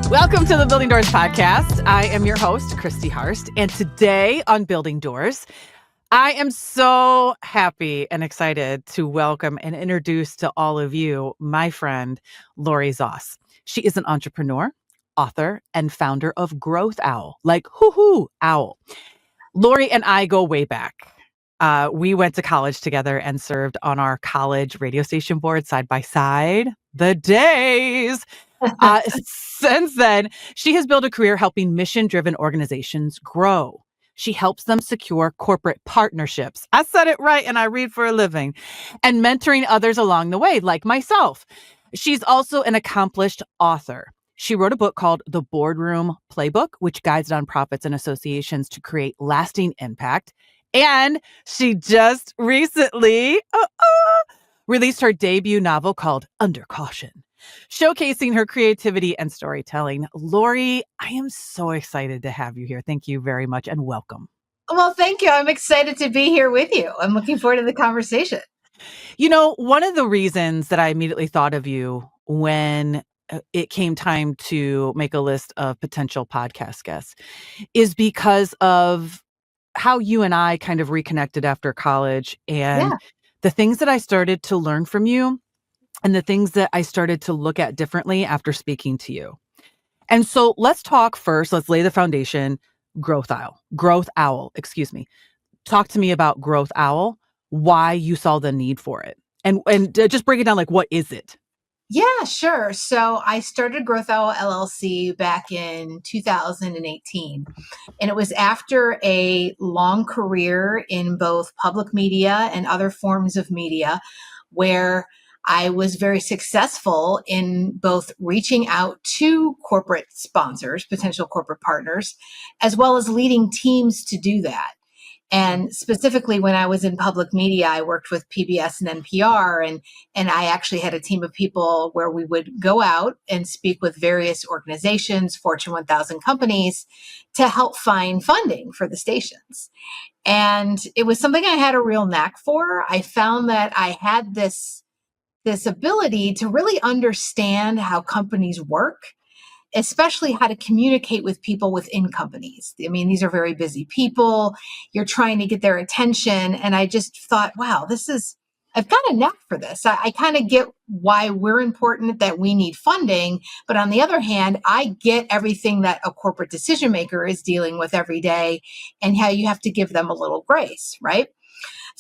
Welcome to the Building Doors podcast. I am your host, Christy Harst, and today on Building Doors, I am so happy and excited to welcome and introduce to all of you my friend, Lori Zoss. She is an entrepreneur, author, and founder of Growth Owl, like hoo-hoo owl. Lori and I go way back. We went to college together and served on our college radio station board side by side. The days. Since then, she has built a career helping mission-driven organizations grow. She helps them secure corporate partnerships. I said it right, and I read for a living. And mentoring others along the way, like myself. She's also an accomplished author. She wrote a book called The Boardroom Playbook, which guides nonprofits and associations to create lasting impact. And she just recently released her debut novel called Under Caution, showcasing her creativity and storytelling. Lori, I am so excited to have you here. Thank you very much and welcome. Well, thank you. I'm excited to be here with you. I'm looking forward to the conversation. You know, one of the reasons that I immediately thought of you when it came time to make a list of potential podcast guests is because of how you and I kind of reconnected after college and the things that I started to learn from you and the things that I started to look at differently after speaking to you. And so let's talk first. Let's lay the foundation. Growth Owl, excuse me. Talk to me about Growth Owl, why you saw the need for it. And just break it down, like, what is it? Yeah, sure. So I started Growth Owl LLC back in 2018. And it was after a long career in both public media and other forms of media where I was very successful in both reaching out to corporate sponsors, potential corporate partners, as well as leading teams to do that. And specifically when I was in public media, I worked with PBS and NPR, and I actually had a team of people where we would go out and speak with various organizations, Fortune 1000 companies, to help find funding for the stations. And it was something I had a real knack for. I found that I had this ability to really understand how companies work, especially how to communicate with people within companies. I mean, these are very busy people. You're trying to get their attention. And I just thought, wow, I've got a knack for this. I kind of get why we're important, that we need funding. But on the other hand, I get everything that a corporate decision maker is dealing with every day and how you have to give them a little grace, right?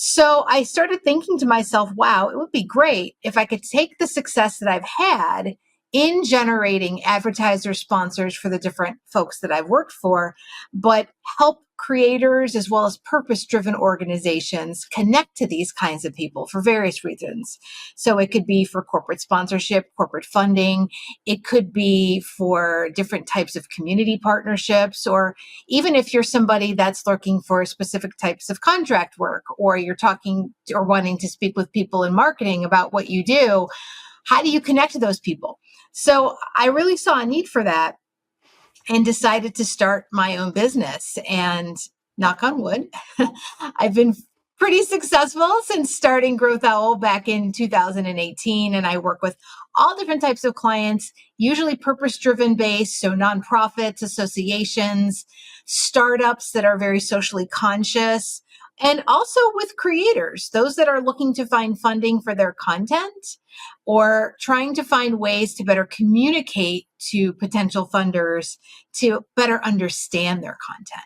So I started thinking to myself, wow, it would be great if I could take the success that I've had in generating advertiser sponsors for the different folks that I've worked for, but help creators as well as purpose-driven organizations connect to these kinds of people for various reasons. So it could be for corporate sponsorship, corporate funding. It could be for different types of community partnerships, or even if you're somebody that's looking for specific types of contract work, or you're talking or wanting to speak with people in marketing about what you do. How do you connect to those people? So I really saw a need for that and decided to start my own business. And knock on wood, I've been pretty successful since starting Growth Owl back in 2018. And I work with all different types of clients, usually purpose-driven based. So nonprofits, associations, startups that are very socially conscious, and also with creators, those that are looking to find funding for their content or trying to find ways to better communicate to potential funders to better understand their content.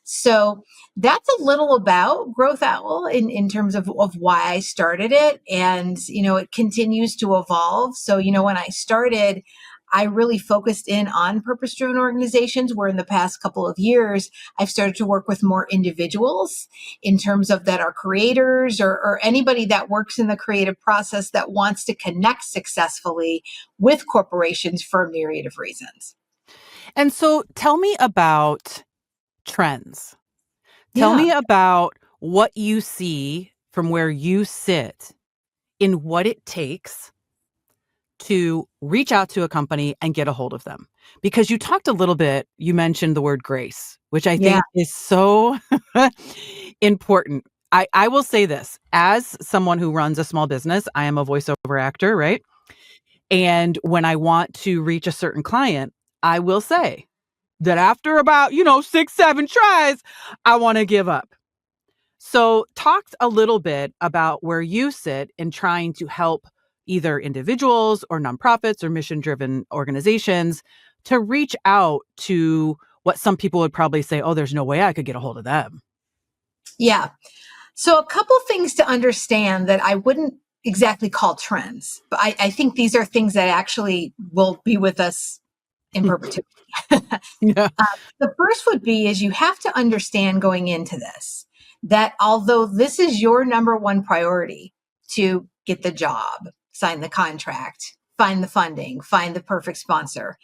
So that's a little about Growth Owl in terms of why I started it. And, it continues to evolve. So, when I started, I really focused in on purpose-driven organizations, where in the past couple of years, I've started to work with more individuals in terms of that are creators or anybody that works in the creative process that wants to connect successfully with corporations for a myriad of reasons. And so tell me about trends. Tell me about what you see from where you sit in what it takes to reach out to a company and get a hold of them. Because you talked a little bit, you mentioned the word grace, which I think is so important. I will say this, as someone who runs a small business, I am a voiceover actor, right? And when I want to reach a certain client, I will say that after about, 6, 7 tries, I want to give up. So, talk a little bit about where you sit in trying to help either individuals or nonprofits or mission driven organizations to reach out to what some people would probably say, oh, there's no way I could get a hold of them. Yeah. So, a couple things to understand that I wouldn't exactly call trends, but I think these are things that actually will be with us in perpetuity. Yeah. The first would be is you have to understand going into this that although this is your number one priority to get the job, sign the contract, find the funding, find the perfect sponsor,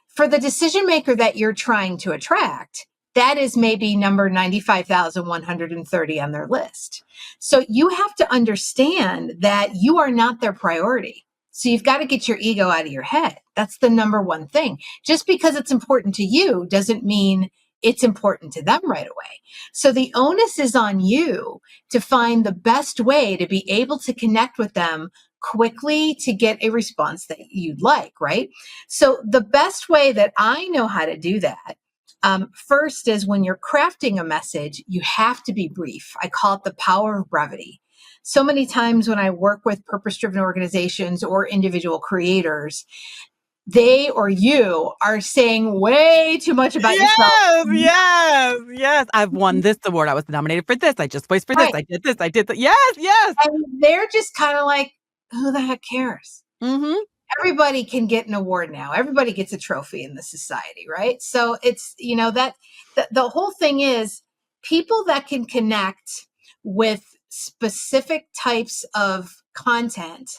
for the decision maker that you're trying to attract, that is maybe number 95,130 on their list. So you have to understand that you are not their priority. So you've got to get your ego out of your head. That's the number one thing. Just because it's important to you doesn't mean it's important to them right away. So the onus is on you to find the best way to be able to connect with them quickly to get a response that you'd like, right? So the best way that I know how to do that, first is when you're crafting a message, you have to be brief. I call it the power of brevity. So many times when I work with purpose-driven organizations or individual creators, they or you are saying way too much about yourself. Yes, yes, yes. I've won this award. I was nominated for this. I just voiced for this. Right. I did this. I did that. Yes, yes. And they're just kind of like, who the heck cares? Mm-hmm. Everybody can get an award now. Everybody gets a trophy in the society, right? So it's, that the whole thing is people that can connect with specific types of content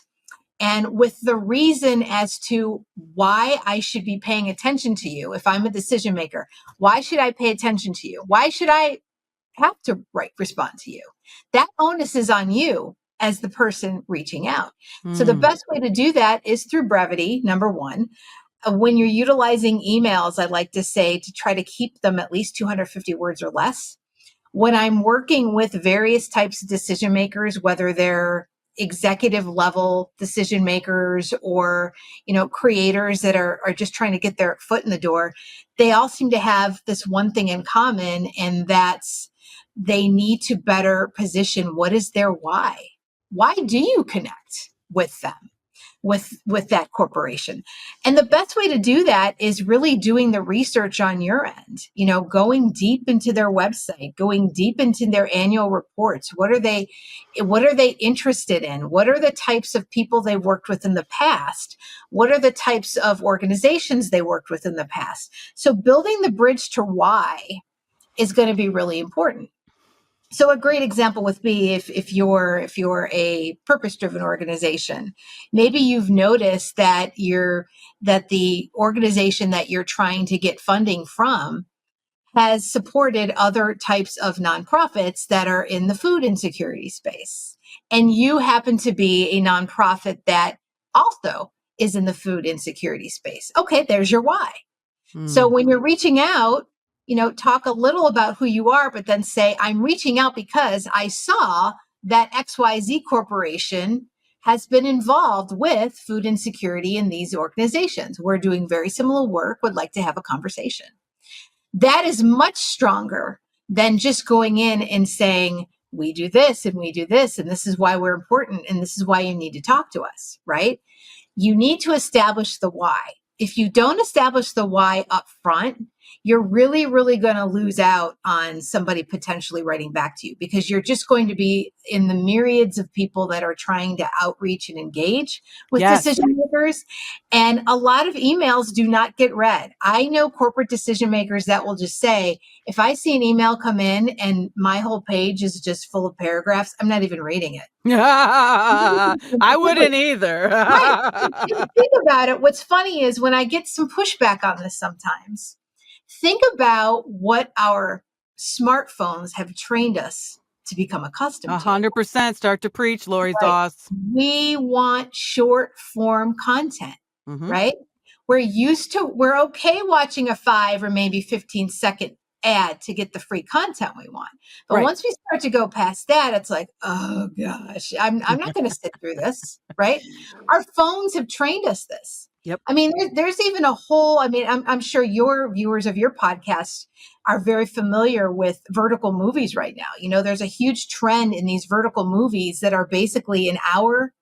and with the reason as to why I should be paying attention to you. If I'm a decision maker, why should I pay attention to you? Why should I have to respond to you? That onus is on you as the person reaching out. So the best way to do that is through brevity, number one. When you're utilizing emails, I like to say to try to keep them at least 250 words or less. When I'm working with various types of decision makers, whether they're executive level decision makers or creators that are just trying to get their foot in the door, they all seem to have this one thing in common, and that's they need to better position what is their why do you connect with them, with that corporation. And the best way to do that is really doing the research on your end, going deep into their website, going deep into their annual reports. What are they interested in? What are the types of people they worked with in the past? What are the types of organizations they worked with in the past? So building the bridge to why is going to be really important. So a great example would be if you're a purpose-driven organization, maybe you've noticed that the organization that you're trying to get funding from has supported other types of nonprofits that are in the food insecurity space. And you happen to be a nonprofit that also is in the food insecurity space. Okay, there's your why. So when you're reaching out, talk a little about who you are, but then say, I'm reaching out because I saw that XYZ Corporation has been involved with food insecurity in these organizations. We're doing very similar work, would like to have a conversation. That is much stronger than just going in and saying, we do this and we do this, and this is why we're important, and this is why you need to talk to us, right? You need to establish the why. If you don't establish the why up front, you're really, really going to lose out on somebody potentially writing back to you, because you're just going to be in the myriads of people that are trying to outreach and engage with decision makers. And a lot of emails do not get read. I know corporate decision makers that will just say, if I see an email come in and my whole page is just full of paragraphs, I'm not even reading it. I wouldn't either. Right. Think about it. What's funny is when I get some pushback on this sometimes, think about what our smartphones have trained us to become accustomed to. 100% start to preach, Lori Right. Zoss. We want short form content, right? We're okay watching a 5 or maybe 15-second ad to get the free content we want. But once we start to go past that, it's like, oh gosh, I'm not going to sit through this, right? Our phones have trained us this. Yep. I mean, there's even a whole, I mean, I'm sure your viewers of your podcast are very familiar with vertical movies right now. You know, there's a huge trend in these vertical movies that are basically an hour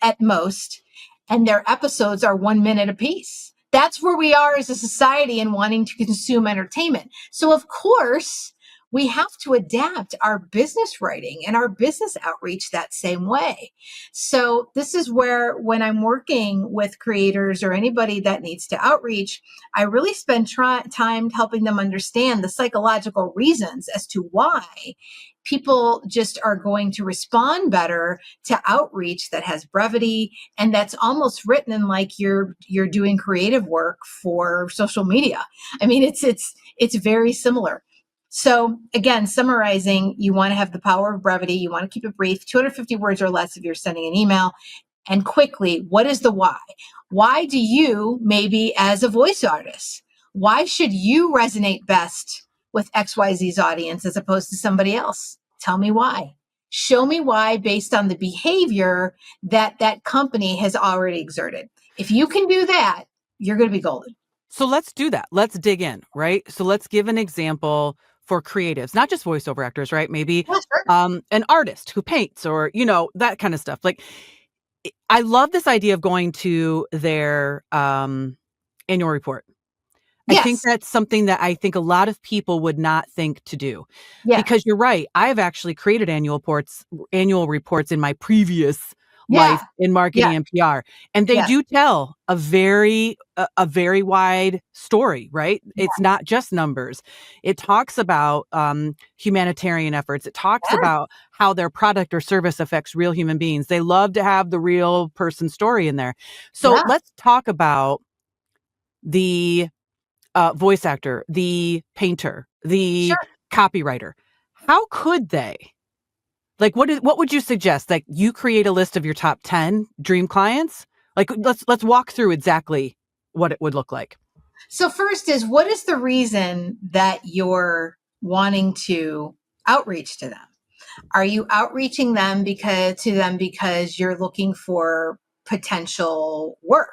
at most, and their episodes are 1 minute apiece. That's where we are as a society in wanting to consume entertainment. So, of course, we have to adapt our business writing and our business outreach that same way. So, this is where, when I'm working with creators or anybody that needs to outreach, I really spend time helping them understand the psychological reasons as to why people just are going to respond better to outreach that has brevity and that's almost written in like you're doing creative work for social media. I mean, it's very similar. So again, summarizing, you want to have the power of brevity. You want to keep it brief, 250 words or less if you're sending an email. And quickly, what is the why? Why do you, maybe as a voice artist, why should you resonate best with XYZ's audience as opposed to somebody else? Tell me why. Show me why based on the behavior that that company has already exerted. If you can do that, you're going to be golden. So let's do that. Let's dig in, right? So let's give an example for creatives, not just voiceover actors, right? Maybe Yeah, sure. an artist who paints or, that kind of stuff. Like, I love this idea of going to their annual report. I think Yes. that's something that I think a lot of people would not think to do, Yeah. because you're right. I've actually created annual reports in my previous life Yeah. in Yeah. marketing and PR, and they Yes. do tell a very wide story, right? It's not just numbers. It talks about humanitarian efforts. It talks Yeah. about how their product or service affects real human beings. They love to have the real person story in there. So Yeah. let's talk about the voice actor, the painter, the Sure. copywriter. How could they? Like, what would you suggest? Like, you create a list of your top 10 dream clients? Like, let's walk through exactly what it would look like. So first is, what is the reason that you're wanting to outreach to them? Are you outreaching them because you're looking for potential work?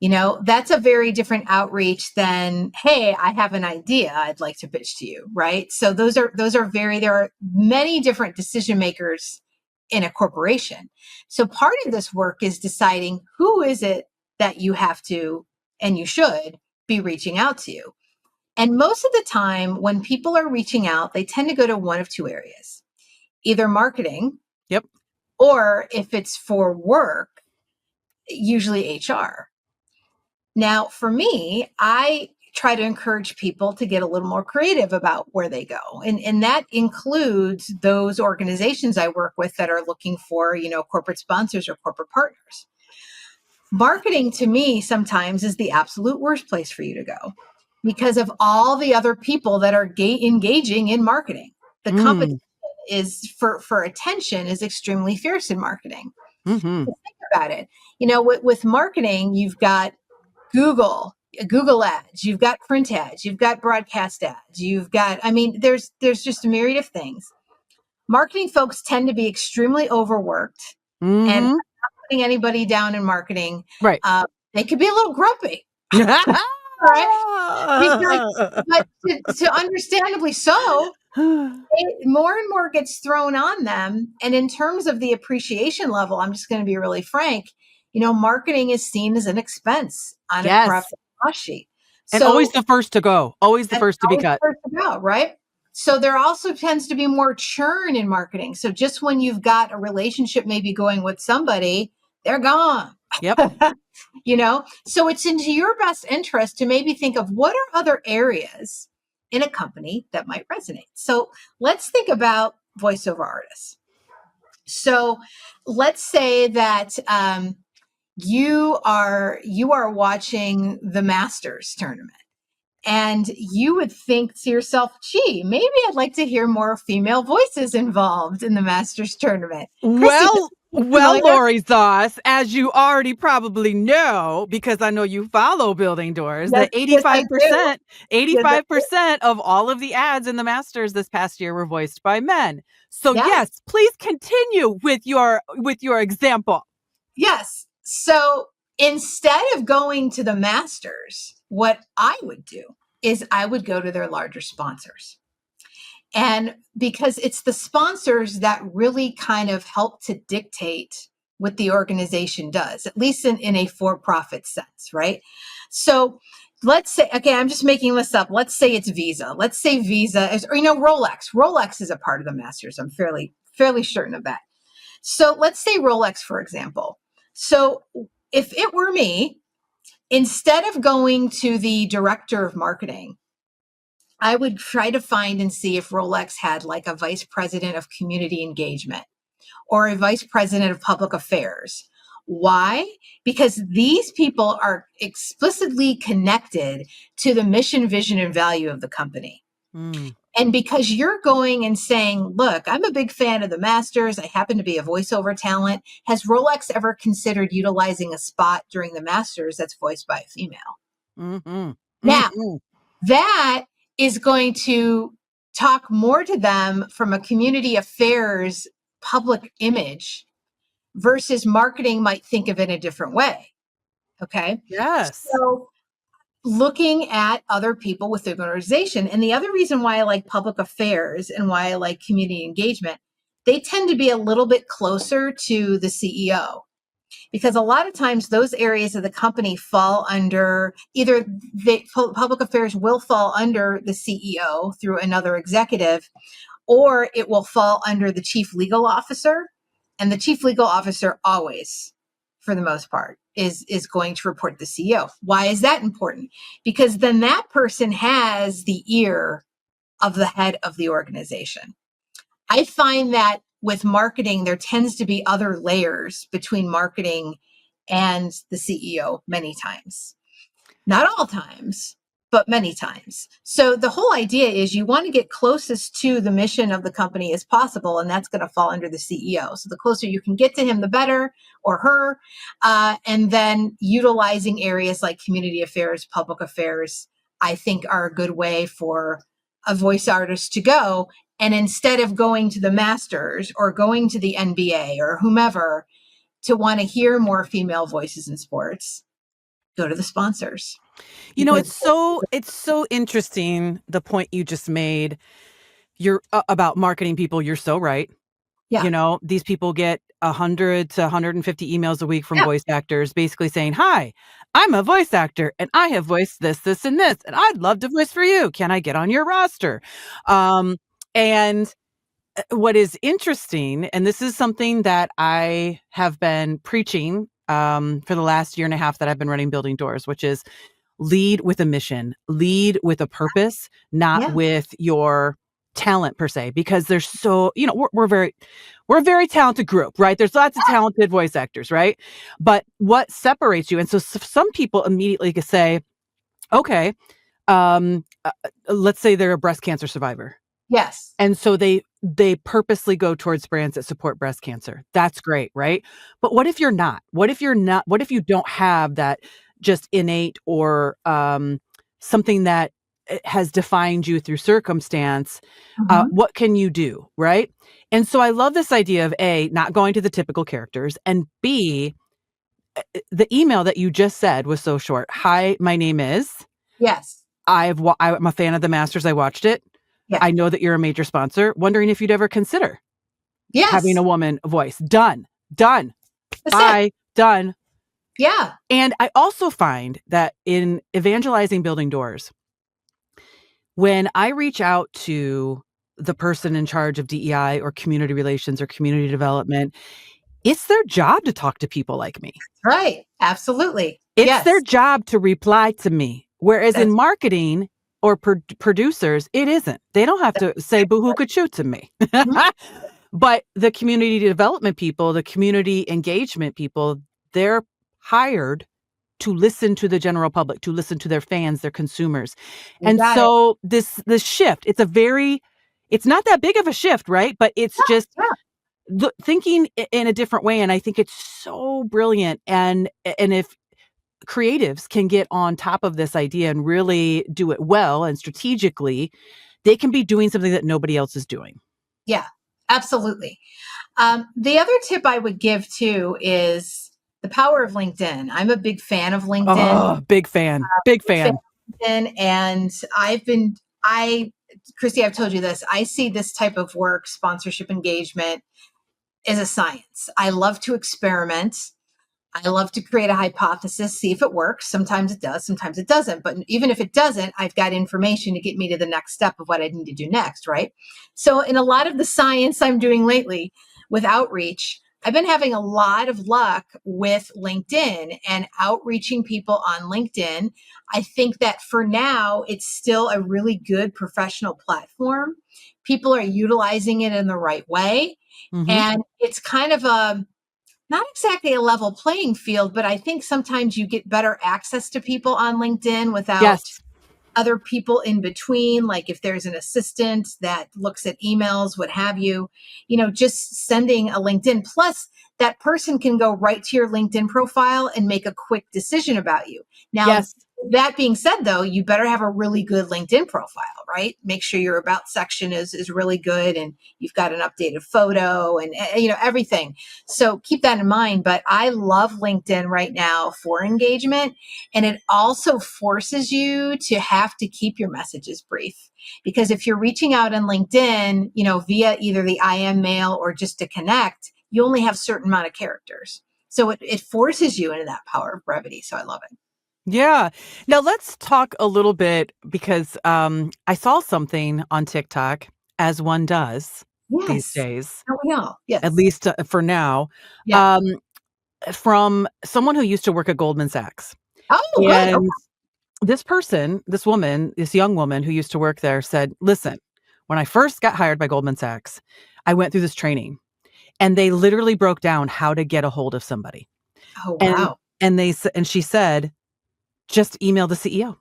You know, that's a very different outreach than, hey, I have an idea I'd like to pitch to you, right? So there are many different decision makers in a corporation. So part of this work is deciding who is it that you have to and you should be reaching out to. And most of the time when people are reaching out, they tend to go to one of two areas, either marketing, Yep. or if it's for work, usually HR. Now, for me, I try to encourage people to get a little more creative about where they go. And that includes those organizations I work with that are looking for, corporate sponsors or corporate partners. Marketing to me sometimes is the absolute worst place for you to go because of all the other people that are engaging in marketing. The competition is for attention is extremely fierce in marketing. Mm-hmm. Think about it. With marketing, you've got Google ads, you've got print ads, you've got broadcast ads, there's just a myriad of things. Marketing folks tend to be extremely overworked, and I'm Mm-hmm. not putting anybody down in marketing. Right. They could be a little grumpy, right? Because, but to understandably so, more and more gets thrown on them. And in terms of the appreciation level, I'm just going to be really frank. Marketing is seen as an expense on a Yes. profit and loss sheet. And always So the first to go, always the that's first to be always cut. first about, right? So there also tends to be more churn in marketing. So just when you've got a relationship maybe going with somebody, they're gone. Yep. So it's into your best interest to maybe think of what are other areas in a company that might resonate. So let's think about voiceover artists. So let's say that you are watching the Masters tournament, and you would think to yourself, gee, maybe I'd like to hear more female voices involved in the Masters tournament. Christy, Well, familiar? Lori Zoss, as you already probably know, because I know you follow Building Doors, Yes, that yes, I do. 85%, Yes, I do. 85% of all of the ads in the Masters this past year were voiced by men. So Yes. yes, please continue with your example. Yes. So Instead of going to the masters, what I would do is I would go to their larger sponsors. And because it's the sponsors that really kind of help to dictate what the organization does, at least in a for profit sense, right? So let's say, okay, I'm just making this up. Let's say it's Visa. Let's say Visa is, or, Rolex. Rolex is a part of the masters. I'm fairly certain of that. So let's say Rolex, for example. So if it were me, instead of going to the director of marketing, I would try to find and see if Rolex had like a vice president of community engagement or a vice president of public affairs. Why? Because these people are explicitly connected to the mission, vision, and value of the company. Mm. And because you're going and saying, look, I'm a big fan of the Masters. I happen to be a voiceover talent. Has Rolex ever considered utilizing a spot during the Masters that's voiced by a female? Mm-hmm. Now, Mm-hmm. that is going to talk more to them from a community affairs public image versus marketing might think of it a different way. Okay. Yes. So looking at other people within the organization. And the other reason why I like public affairs and why I like community engagement, they tend to be a little bit closer to the CEO. Because a lot of times those areas of the company fall under either public affairs will fall under the CEO through another executive, or it will fall under the chief legal officer. And the chief legal officer always, for the most part, is going to report the CEO. Why is that important? Because then that person has the ear of the head of the organization. I find that with marketing, there tends to be other layers between marketing and the CEO many times. Not all times, but many times. So the whole idea is you want to get closest to the mission of the company as possible, and that's going to fall under the CEO. So the closer you can get to him, the better, or her. And then utilizing areas like community affairs, public affairs, I think are a good way for a voice artist to go. And instead of going to the Masters or going to the NBA or whomever to want to hear more female voices in sports, go to the sponsors. Because It's so interesting the point you just made. You're about marketing people. You're so right. yeah, These people get 100 to 150 emails a week from yeah, voice actors basically saying, "Hi, I'm a voice actor and I have voiced this, this, and this, and I'd love to voice for you. Can I get on your roster?" And what is interesting, and this is something that I have been preaching for the last year and a half that I've been running Building Doors, which is lead with a mission, lead with a purpose, not yeah, with your talent per se, because there's we're a very talented group, right? There's lots of talented voice actors, right? But what separates you? And so some people immediately could say, okay, let's say they're a breast cancer survivor. yes, And so they purposely go towards brands that support breast cancer. That's great, right? But what if you're not? What if you're not? What if you don't have that just innate or something that has defined you through circumstance? mhm, What can you do, right? And so I love this idea of A, not going to the typical characters, and B, the email that you just said was so short. Hi, my name is. yes, I'm a fan of the Masters. I watched it. yeah, I know that you're a major sponsor. Wondering if you'd ever consider having a yes, woman voice. Done. Done. that's it. Bye. Done. Yeah, And I also find that in evangelizing Building Doors, when I reach out to the person in charge of DEI or community relations or community development, it's their job to talk to people like me. right. Absolutely. It's their Yes, job to reply to me. Whereas in that's, marketing or producers, it isn't. They don't have that's to say boohoo could shoot to me. mhm, But the community development people, the community engagement people, they're hired to listen to the general public, to listen to their fans, their consumers. you And got it. so this shift, it's not that big of a shift, right? But it's just Yeah, thinking in a different way. And I think it's so brilliant. And if creatives can get on top of this idea and really do it well and strategically, they can be doing something that nobody else is doing. yeah, absolutely. The other tip I would give too is The power of LinkedIn. I'm a big fan of LinkedIn. Oh, big fan. Big Big fan fan. of LinkedIn, and Christy, I've told you this. I see this type of work, sponsorship engagement, as a science. I love to experiment. I love to create a hypothesis, see if it works. Sometimes it does, sometimes it doesn't. But even if it doesn't, I've got information to get me to the next step of what I need to do next, right? So, in a lot of the science I'm doing lately with outreach, I've been having a lot of luck with LinkedIn and outreaching people on LinkedIn. I think that for now, it's still a really good professional platform. People are utilizing it in the right way. Hmm. And it's kind of a not exactly a level playing field, but I think sometimes you get better access to people on LinkedIn without Yes. other people in between. Like if there's an assistant that looks at emails, what have you, just sending a LinkedIn. Plus, that person can go right to your LinkedIn profile and make a quick decision about you. Now, Yes. that being said, though, you better have a really good LinkedIn profile, right? Make sure your about section is really good and you've got an updated photo and everything. So keep that in mind. But I love LinkedIn right now for engagement, and it also forces you to have to keep your messages brief. Because if you're reaching out on LinkedIn, via either the IM mail or just to connect, you only have a certain amount of characters. So it forces you into that power of brevity. So I love it. Yeah. Now let's talk a little bit because I saw something on TikTok, as one does these Yes. days, Don't we all? at Yes. least for now, Yeah. um, from someone who used to work at Goldman Sachs. Oh, good. Okay. And this person, this woman, this young woman who used to work there said, listen, when I first got hired by Goldman Sachs, I went through this training and they literally broke down how to get a hold of somebody. Oh, And wow. and she said, just email the CEO.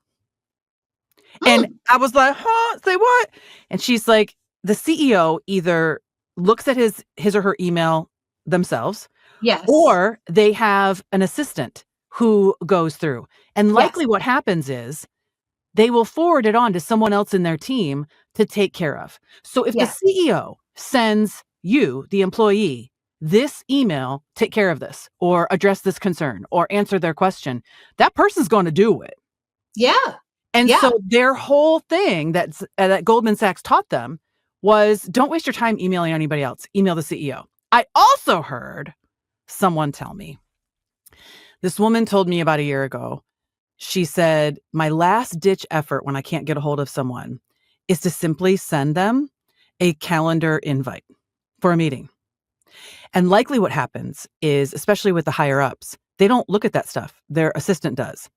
And Mm, I was like, "Huh? Say what?" And she's like, "The CEO either looks at his or her email themselves, yes. or they have an assistant who goes through. And Yes. likely what happens is they will forward it on to someone else in their team to take care of. So if the Yes. CEO sends you, the employee, this email, take care of this, or address this concern, or answer their question, that person's going to do it. Yeah. And Yeah. so their whole thing that Goldman Sachs taught them was don't waste your time emailing anybody else. Email the CEO. I also heard someone tell me, this woman told me about a year ago, she said, my last ditch effort when I can't get a hold of someone is to simply send them a calendar invite for a meeting. And likely what happens is, especially with the higher ups, they don't look at that stuff. Their assistant does.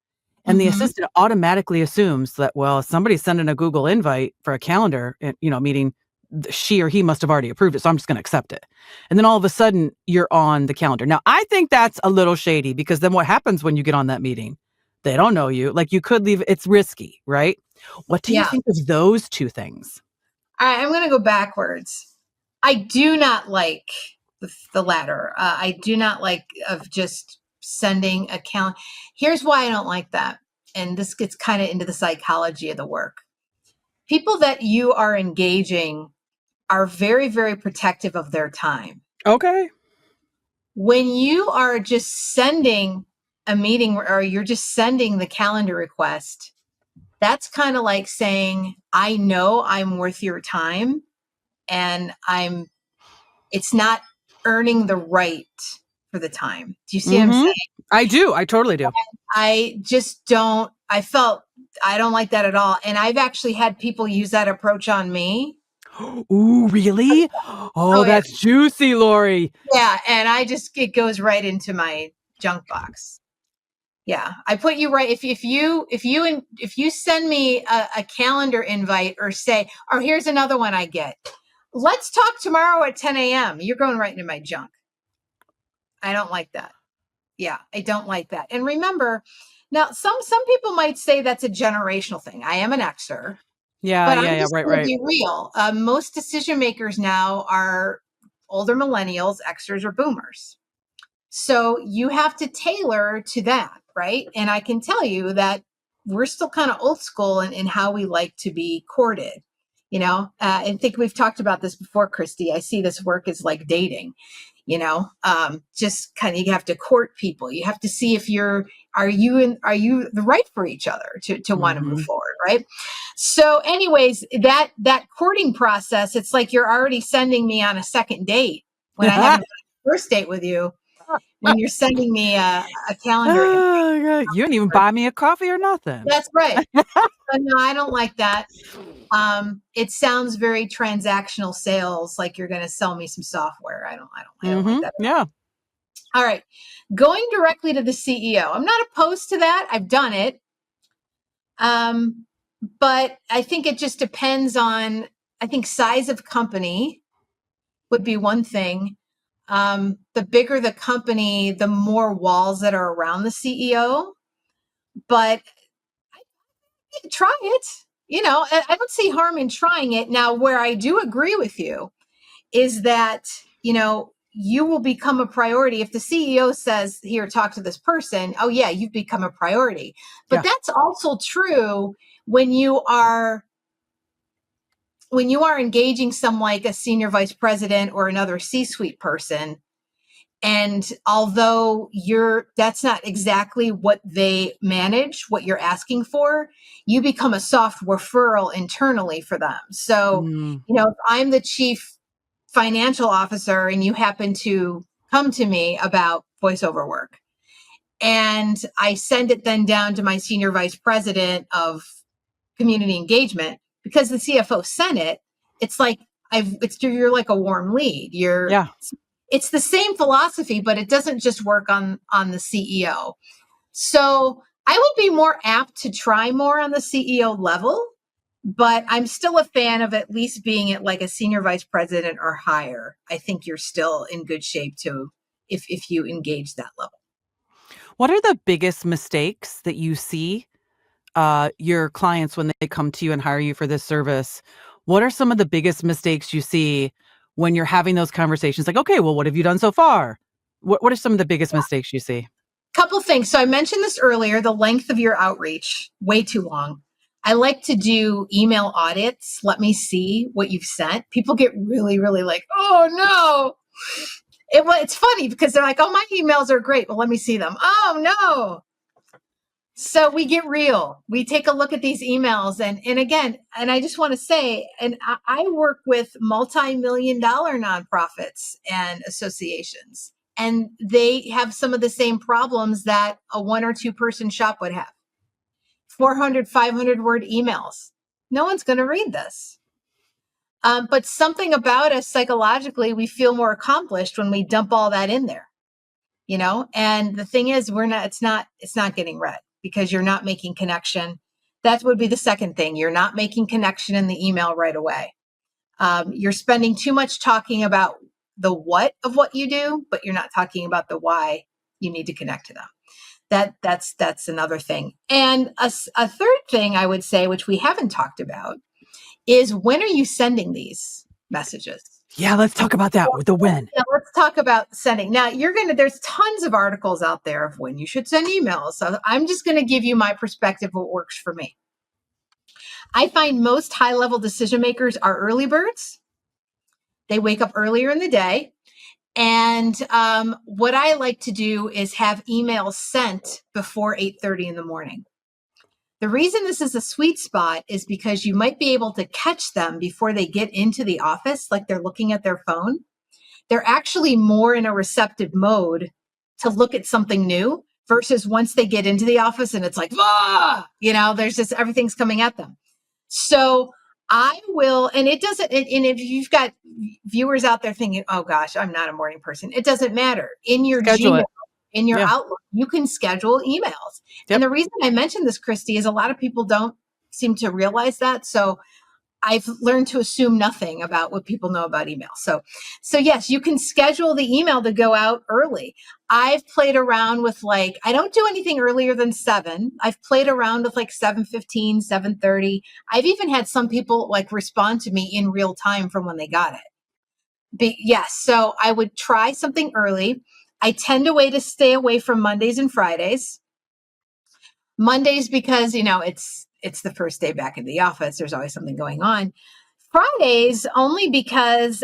And the Hmm. assistant automatically assumes that, well, if somebody's sending a Google invite for a calendar, meeting, she or he must have already approved it. So I'm just going to accept it. And then all of a sudden you're on the calendar. Now, I think that's a little shady because then what happens when you get on that meeting? They don't know you. Like you could leave. It's risky, right? What do you Yeah. think of those two things? All right. I'm going to go backwards. I do not like the latter. I do not like of just sending a count. Here's why I don't like that. And this gets kind of into the psychology of the work. People that you are engaging are very, very protective of their time. Okay. When you are just sending a meeting or you're just sending the calendar request, that's kind of like saying, I know I'm worth your time and it's not earning the right for the time. Do you see what I'm Mm-hmm. saying? I do. I totally do. I just don't, I don't like that at all. And I've actually had people use that approach on me. Ooh, really? Oh, Oh, yeah. that's juicy, Lori. Yeah. And it goes right into my junk box. Yeah, I put you right. If you send me a calendar invite or say, oh, here's another one I get. Let's talk tomorrow at 10 a.m. You're going right into my junk. I don't like that. Yeah, I don't like that. And remember, now some people might say that's a generational thing. I am an Xer, Yeah, but I'm yeah, yeah. just Right, going to right. be real. Most decision makers now are older millennials, Xers, or boomers. So you have to tailor to that, right? And I can tell you that we're still kind of old school in how we like to be courted. I think we've talked about this before, Christy. I see this work as like dating. Just kind of, you have to court people. You have to see if are you the right for each other to want to move forward, right? So anyways, that courting process, it's like you're already sending me on a second date when I haven't had a first date with you, when you're sending me a calendar invite. Oh, God. You didn't even buy me a coffee or nothing. That's right. But no, I don't like that. It sounds very transactional sales, like you're going to sell me some software. I don't like that. Yeah. All right. Going directly to the CEO. I'm not opposed to that. I've done it. But I think it just depends on, I think size of company would be one thing. The bigger the company, the more walls that are around the CEO. But try it. I don't see harm in trying it. Now, where I do agree with you is that, you will become a priority. If the CEO says, here, talk to this person, oh yeah, you've become a priority. But that's also true when you are engaging some like a senior vice president or another C-suite person. And although that's not exactly what they manage, what you're asking for, you become a soft referral internally for them. So, if I'm the chief financial officer and you happen to come to me about voiceover work, and I send it then down to my senior vice president of community engagement, because the CFO sent it, it's like you're like a warm lead. It's the same philosophy, but it doesn't just work on the CEO. So I would be more apt to try more on the CEO level, but I'm still a fan of at least being at like a senior vice president or higher. I think you're still in good shape if you engage that level. What are the biggest mistakes that you see your clients when they come to you and hire you for this service? What are some of the biggest mistakes you see when you're having those conversations? Like, okay, well, what have you done so far? What are some of the biggest mistakes you see? Couple things. So I mentioned this earlier, the length of your outreach, way too long. I like to do email audits. Let me see what you've sent. People get really, really like, oh no. It's funny because they're like, oh, my emails are great. Well, let me see them. Oh no. So we get real. We take a look at these emails. And again, and I just want to say, and I work with multi-million-dollar nonprofits and associations, and they have some of the same problems that a 1 or 2 person shop would have. 400, 500 word emails. No one's going to read this. But something about us psychologically, we feel more accomplished when we dump all that in there, and the thing is, it's not getting read because you're not making connection. That would be the second thing. You're not making connection in the email right away. You're spending too much talking about the what of what you do, but you're not talking about the why you need to connect to them. That's another thing. And a third thing I would say, which we haven't talked about, is when are you sending these messages? Yeah, let's talk about that with the when. Yeah, let's talk about sending. Now, there's tons of articles out there of when you should send emails. So I'm just going to give you my perspective, what works for me. I find most high-level decision makers are early birds. They wake up earlier in the day. And what I like to do is have emails sent before 8:30 in the morning. The reason this is a sweet spot is because you might be able to catch them before they get into the office, like they're looking at their phone. They're actually more in a receptive mode to look at something new versus once they get into the office and it's like, there's just everything's coming at them. So I will, and it doesn't, and if you've got viewers out there thinking, oh gosh, I'm not a morning person, it doesn't matter. In your Gmail, in your Outlook, you can schedule emails. Yep. And the reason I mentioned this, Christy, is a lot of people don't seem to realize that. So I've learned to assume nothing about what people know about email. So yes, you can schedule the email to go out early. I've played around with I don't do anything earlier than 7. I've played around with 7:15, 7:30. I've even had some people respond to me in real time from when they got it. But yes, so I would try something early. I tend to stay away from Mondays and Fridays. Mondays because, it's the first day back in the office. There's always something going on. Fridays only because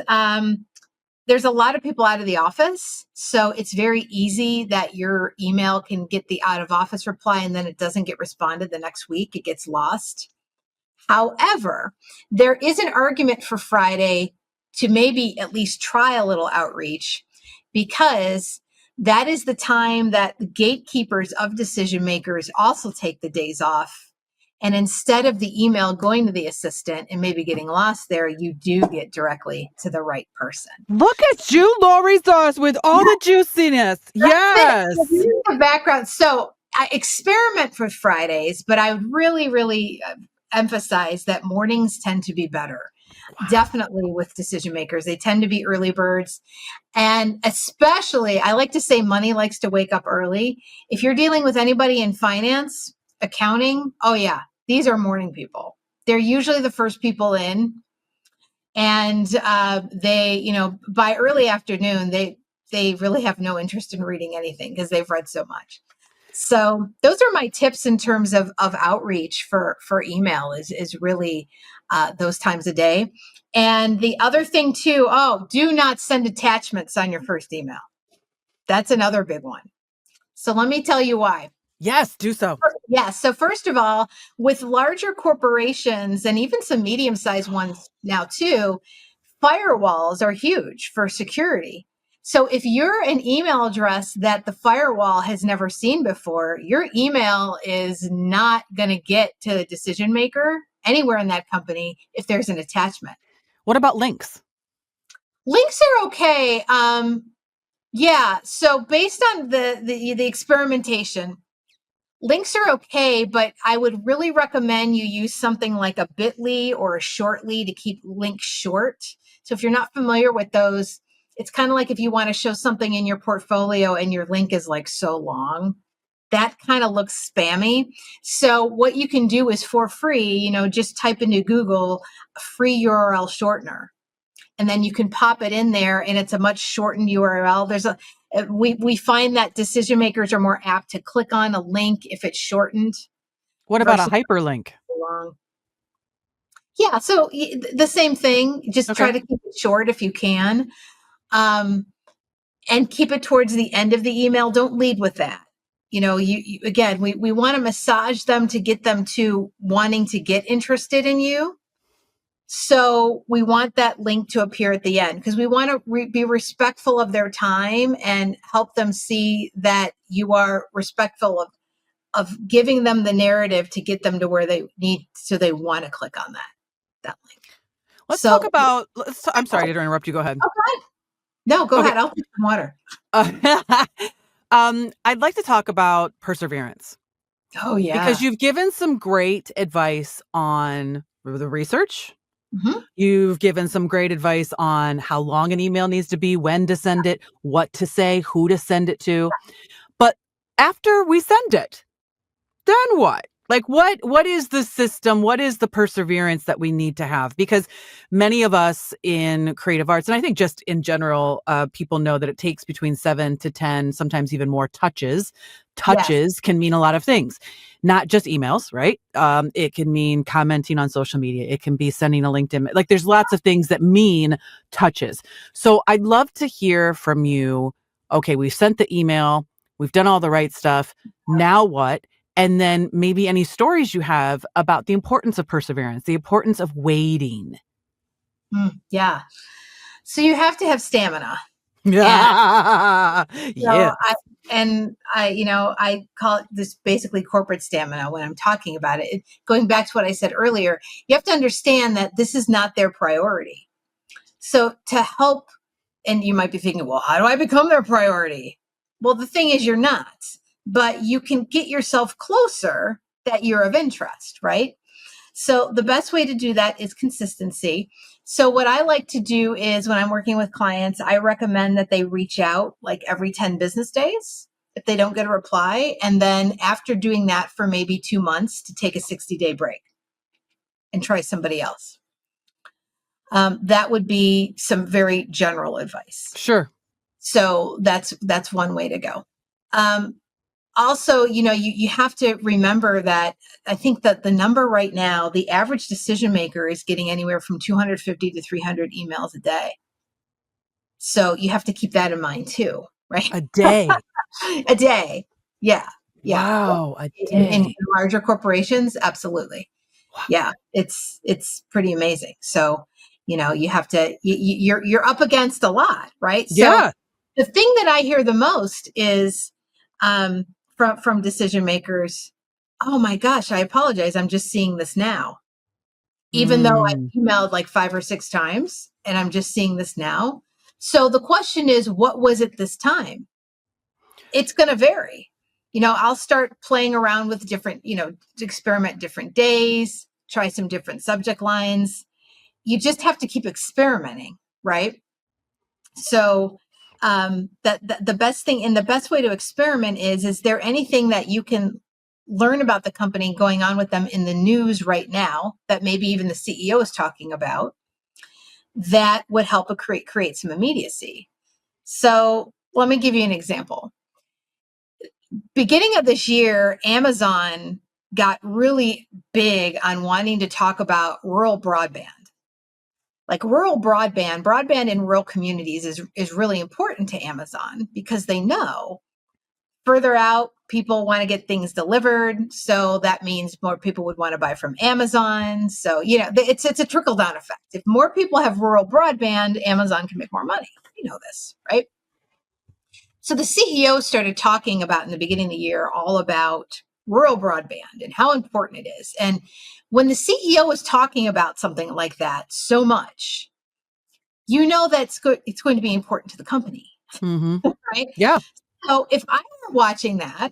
there's a lot of people out of the office. So it's very easy that your email can get the out of office reply and then it doesn't get responded the next week. It gets lost. However, there is an argument for Friday to maybe at least try a little outreach, because that is the time that the gatekeepers of decision makers also take the days off. And instead of the email going to the assistant and maybe getting lost there, you do get directly to the right person. Look at you, Lori Zoss, with all the juiciness. Yes. So here's the background. So I experiment with Fridays, but I would really, really emphasize that mornings tend to be better. Wow. Definitely with decision makers. They tend to be early birds. And especially, I like to say money likes to wake up early. If you're dealing with anybody in finance, accounting, oh yeah, these are morning people. They're usually the first people in. And they, by early afternoon, they really have no interest in reading anything because they've read so much. So those are my tips in terms of outreach for email is really those times a day. And the other thing too, do not send attachments on your first email. That's another big one. So let me tell you why. Yes, do so. Yes. So first of all, with larger corporations and even some medium-sized ones now too, firewalls are huge for security. So if you're an email address that the firewall has never seen before, your email is not going to get to the decision maker anywhere in that company if there's an attachment. What about links? Links are okay. Yeah. So based on the experimentation, links are okay, but I would really recommend you use something like a bit.ly or a shortly to keep links short. So if you're not familiar with those, it's kind of like if you want to show something in your portfolio and your link is like so long, that kind of looks spammy. So what you can do is for free, just type into Google free URL shortener. And then you can pop it in there and it's a much shortened URL. We find that decision makers are more apt to click on a link if it's shortened. What about a hyperlink? Long. Yeah, so the same thing. Just try to keep it short if you can, and keep it towards the end of the email. Don't lead with that. You again, we want to massage them to get them to wanting to get interested in you. So we want that link to appear at the end because we want to be respectful of their time and help them see that you are respectful of giving them the narrative to get them to where they need, so they want to click on that link. Let's talk about, I'm sorry to interrupt you. Go ahead. Okay. No, go ahead. I'll take some water. I'd like to talk about perseverance. Oh, yeah. Because you've given some great advice on the research. Mm-hmm. You've given some great advice on how long an email needs to be, when to send it, what to say, who to send it to. But after we send it, then what? Like, what is the system? What is the perseverance that we need to have? Because many of us in creative arts, and I think just in general, people know that it takes between 7 to 10, sometimes even more touches. Touches can mean a lot of things, not just emails, right? It can mean commenting on social media. It can be sending a LinkedIn. Like, there's lots of things that mean touches. So I'd love to hear from you. Okay, we've sent the email. We've done all the right stuff. Now what? And then maybe any stories you have about the importance of perseverance, the importance of waiting. Yeah. So you have to have stamina. Yeah. Yeah. I call it this basically corporate stamina when I'm talking about it. Going back to what I said earlier, you have to understand that this is not their priority. So to help, and you might be thinking, well, how do I become their priority? Well, the thing is, you're not. But you can get yourself closer that you're of interest, right? So the best way to do that is consistency. So what I like to do is when I'm working with clients, I recommend that they reach out like every 10 business days if they don't get a reply. And then after doing that for maybe 2 months, to take a 60-day break and try somebody else. That would be some very general advice. Sure. So that's one way to go. Also, you have to remember that I think that the number right now, the average decision maker is getting anywhere from 250 to 300 emails a day. So you have to keep that in mind too, right? A day. A day. Yeah. Yeah. Wow, a In day. larger corporations, absolutely. Wow. Yeah. It's pretty amazing. So, you have to, you're up against a lot, right? So Yeah. the thing that I hear the most is, from decision makers, oh my gosh, I apologize. I'm just seeing this now. Even though Mm. I've emailed like 5 or 6 times and I'm just seeing this now. So the question is, what was it this time? It's going to vary. I'll start playing around with different, experiment different days, try some different subject lines. You just have to keep experimenting, right? So that the best thing and the best way to experiment is there anything that you can learn about the company going on with them in the news right now that maybe even the CEO is talking about that would help create some immediacy? So let me give you an example. Beginning of this year, Amazon got really big on wanting to talk about rural broadband. Like rural broadband in rural communities is really important to Amazon because they know further out people want to get things delivered. So that means more people would want to buy from Amazon. So, it's a trickle down effect. If more people have rural broadband, Amazon can make more money. You know this, right? So the CEO started talking about in the beginning of the year all about rural broadband and how important it is. And when the CEO is talking about something like that so much, that it's going to be important to the company, Mm-hmm. right? Yeah. So if I were watching that,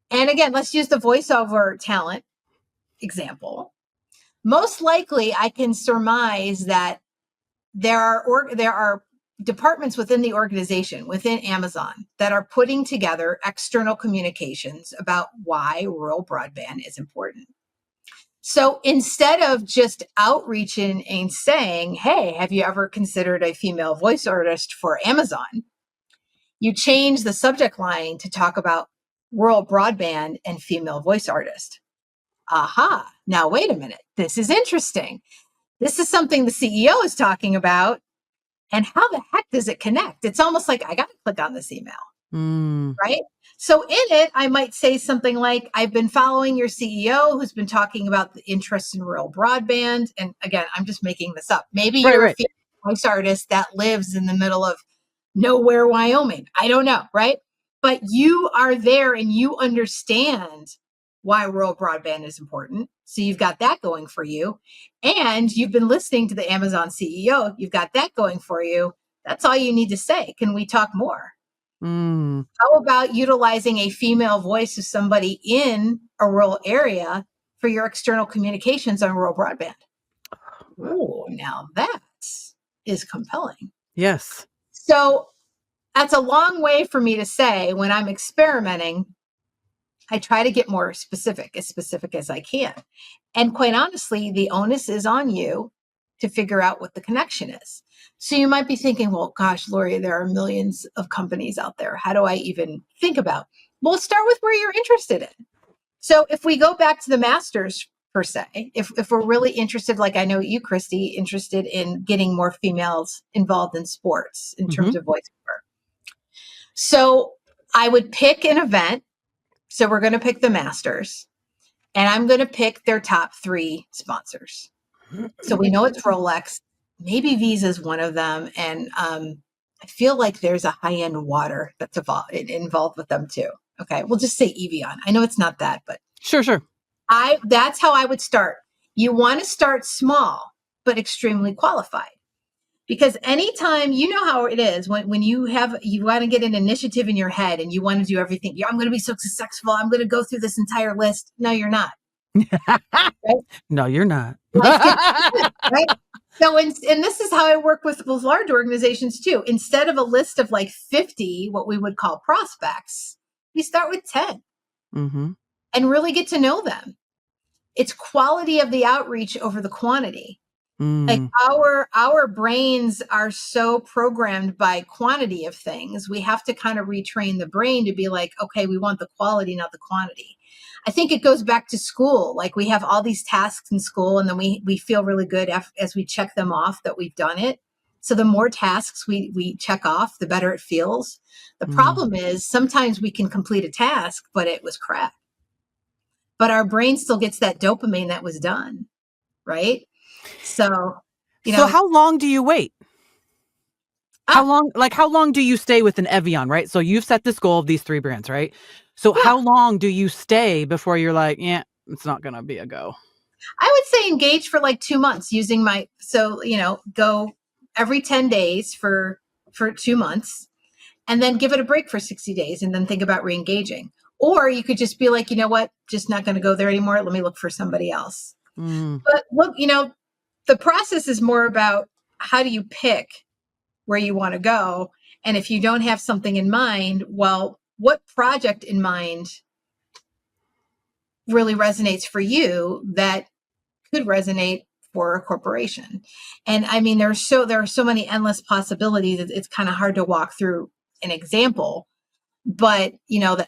and again, let's use the voiceover talent example. Most likely, I can surmise that there are departments within the organization, within Amazon, that are putting together external communications about why rural broadband is important. So instead of just outreaching and saying, hey, have you ever considered a female voice artist for Amazon? You change the subject line to talk about rural broadband and female voice artist. Aha. Now, wait a minute. This is interesting. This is something the CEO is talking about. And how the heck does it connect? It's almost like I got to click on this email, Mm. right? So in it, I might say something like, I've been following your CEO who's been talking about the interest in rural broadband. And again, I'm just making this up. Maybe Right, you're a right. female voice artist that lives in the middle of nowhere, Wyoming. I don't know, right? But you are there and you understand why rural broadband is important. So you've got that going for you. And you've been listening to the Amazon CEO. You've got that going for you. That's all you need to say. Can we talk more? Mm. How about utilizing a female voice of somebody in a rural area for your external communications on rural broadband? Oh, now that is compelling. Yes. So that's a long way for me to say when I'm experimenting, I try to get more specific as I can. And quite honestly, the onus is on you to figure out what the connection is. So you might be thinking, well, gosh, Lori, there are millions of companies out there. How do I even think about? Well, start with where you're interested in. So if we go back to the masters per se, if we're really interested, like I know you, Christy, interested in getting more females involved in sports in Mm-hmm. terms of voiceover. So I would pick an event. So we're going to pick the masters and I'm going to pick their top 3 sponsors. So we know it's Rolex, maybe Visa is one of them. And I feel like there's a high end water that's involved with them too. Okay. We'll just say Evian. I know it's not that, but Sure. that's how I would start. You want to start small, but extremely qualified. Because anytime, you know how it is when you want to get an initiative in your head and you want to do everything. I'm going to be so successful. I'm going to go through this entire list. No, you're not. Right? No, you're not. Life gets right. So, and this is how I work with large organizations too. Instead of a list of like 50, what we would call prospects, we start with 10 Mm-hmm. and really get to know them. It's quality of the outreach over the quantity. Like Mm. our brains are so programmed by quantity of things. We have to kind of retrain the brain to be like, okay, we want the quality, not the quantity. I think it goes back to school. Like we have all these tasks in school and then we feel really good as we check them off that we've done it. So the more tasks we check off, the better it feels. The Mm. problem is sometimes we can complete a task, but it was crap. But our brain still gets that dopamine that was done, right? So, you So know, how long do you wait? How ah, long how long do you stay with an Evian, right? So you've set this goal of these 3 brands, right? So yeah, how long do you stay before you're like, "Yeah, it's not gonna be a go?" I would say engage for like 2 months using go every 10 days for 2 months, and then give it a break for 60 days and then think about re-engaging. Or you could just be like, you know what, just not going to go there anymore. Let me look for somebody else. Mm. But look, the process is more about how do you pick where you want to go. And if you don't have something in mind, well, what project in mind really resonates for you that could resonate for a corporation? And I mean, there are so many endless possibilities. It's kind of hard to walk through an example, but that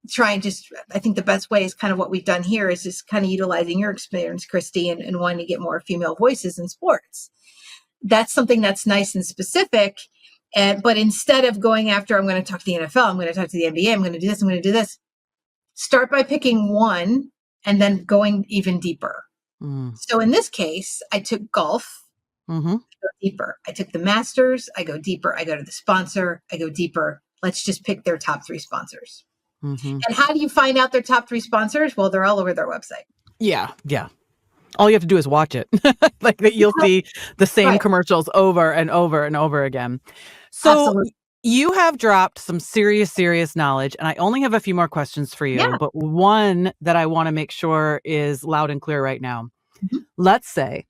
try and just, I think the best way is kind of what we've done here is just kind of utilizing your experience, Christy, and wanting to get more female voices in sports. That's something that's nice and specific. But instead of going after, I'm going to talk to the NFL, I'm going to talk to the NBA, I'm going to do this, I'm going to do this, start by picking one and then going even deeper. Mm. So in this case, I took golf, Mhm. go deeper. I took the Masters, I go deeper. I go to the sponsor, I go deeper. Let's just pick their top 3 sponsors. Mhm. And how do you find out their top 3 sponsors? Well, they're all over their website. Yeah, yeah. All you have to do is watch it. Like, that you'll Yeah, see the same right. commercials over and over and over again. So, Absolutely. you have dropped some serious, serious knowledge, and I only have a few more questions for Yeah. you, but one that I wanna make sure is loud and clear right now. Mhm. Let's say